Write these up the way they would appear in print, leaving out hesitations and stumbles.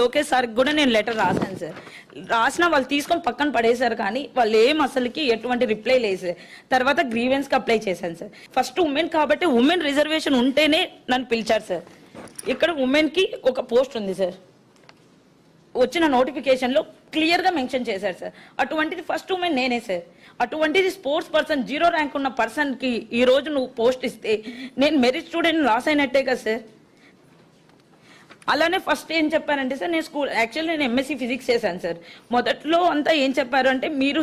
లోకేష్ సార్కి కూడా నేను లెటర్ రాశాను సార్. రాసినా వాళ్ళు తీసుకొని పక్కన పడేశారు, కానీ వాళ్ళు ఏం అసలుకి ఎటువంటి రిప్లై లేదు సార్. తర్వాత గ్రీవెన్స్కి అప్లై చేశాను సార్. ఫస్ట్ ఉమెన్ కాబట్టి ఉమెన్ రిజర్వేషన్ ఉంటేనే నన్ను పిలిచారు సార్. ఇక్కడ ఉమెన్కి ఒక పోస్ట్ ఉంది సార్, వచ్చిన నోటిఫికేషన్లో క్లియర్గా మెన్షన్ చేశారు సార్. అటువంటిది ఫస్ట్ ఉమెన్ నేనే సార్. అటువంటిది స్పోర్ట్స్ పర్సన్ 0 ర్యాంక్ ఉన్న పర్సన్కి ఈరోజు నువ్వు పోస్ట్ ఇస్తే నేను మెరిట్ స్టూడెంట్ లాస్ అయినట్టే కదా సార్. అలానే ఫస్ట్ ఏం చెప్పారంటే సార్, నేను యాక్చువల్లీ నేను ఎంఎస్సీ ఫిజిక్స్ చేశాను సార్. మొదట్లో అంతా ఏం చెప్పారు అంటే మీరు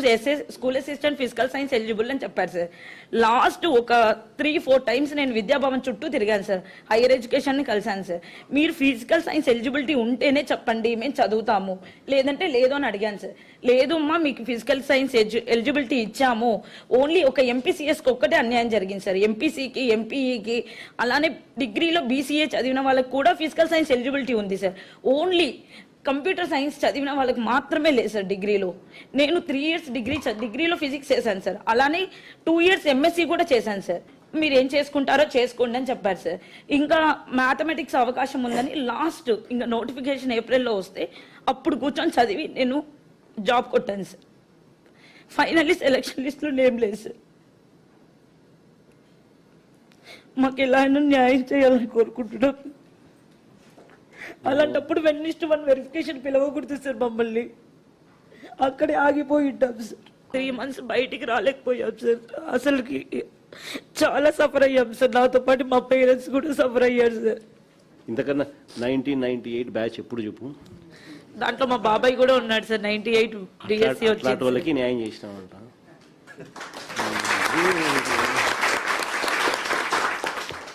school assistant physical science eligible అని చెప్పారు సార్. లాస్ట్ ఒక 3-4 టైమ్స్ నేను విద్యాభవన్ చుట్టూ తిరిగాను సార్, హైయర్ ఎడ్యుకేషన్ని కలిశాను సార్. మీరు ఫిజికల్ సైన్స్ ఎలిజిబిలిటీ ఉంటేనే చెప్పండి మేము చదువుతాము, లేదంటే లేదు అని అడిగాను సార్. లేదు అమ్మా మీకు ఫిజికల్ సైన్స్ ఎలిజిబిలిటీ ఇచ్చాము, ఓన్లీ ఒక ఎంపీసీఎస్కి ఒక్కటే అన్యాయం జరిగింది సార్. ఎంపీసీకి ఎంపీఈకి అలానే డిగ్రీలో బీసీఏ చదివిన వాళ్ళకి కూడా ఫిజికల్ సైన్స్ ఎలిజిబిలిటీ ఉంది సార్. ఓన్లీ కంప్యూటర్ సైన్స్ చదివిన వాళ్ళకి మాత్రమే లేదు సార్ డిగ్రీలో. నేను 3 ఇయర్స్ డిగ్రీలో ఫిజిక్స్ చేశాను సార్. అలానే 2 ఇయర్స్ ఎంఎస్సీ కూడా చేశాను సార్. మీరు ఏం చేసుకుంటారో చేసుకోండి అని చెప్పారు సార్. ఇంకా మ్యాథమెటిక్స్ అవకాశం ఉందని లాస్ట్ ఇంకా నోటిఫికేషన్ ఏప్రిల్లో వస్తే అప్పుడు కూర్చొని చదివి నేను జాబ్ కొట్టాను సార్. ఫైనల్లీ సెలక్షన్ లిస్ట్లో నేమ్ లేదు సార్. మాకు ఎలా అయినా న్యాయం చేయాలని కోరుకుంటున్నాం. అలాంటప్పుడు వెన్నిస్ట్1 వెరిఫికేషన్ పిలవకూడదు సార్. మమ్మల్ని అక్కడే ఆగిపోయి ఉంటాం సార్. 3 months బయటికి రాలేకపోయాం సార్. అసలుకి చాలా సఫర్ అయ్యాం సార్. నాతో పాటు మా పేరెంట్స్ కూడా సఫర్ అయ్యారు సార్. ఇంతకన్నా 1998 బ్యాచ్ ఎప్పుడు చెప్పు. దాంట్లో మా బాబాయ్ కూడా ఉన్నాడు సార్. 98 డిఎస్సి వాళ్ళకి న్యాయం చేసినామంట.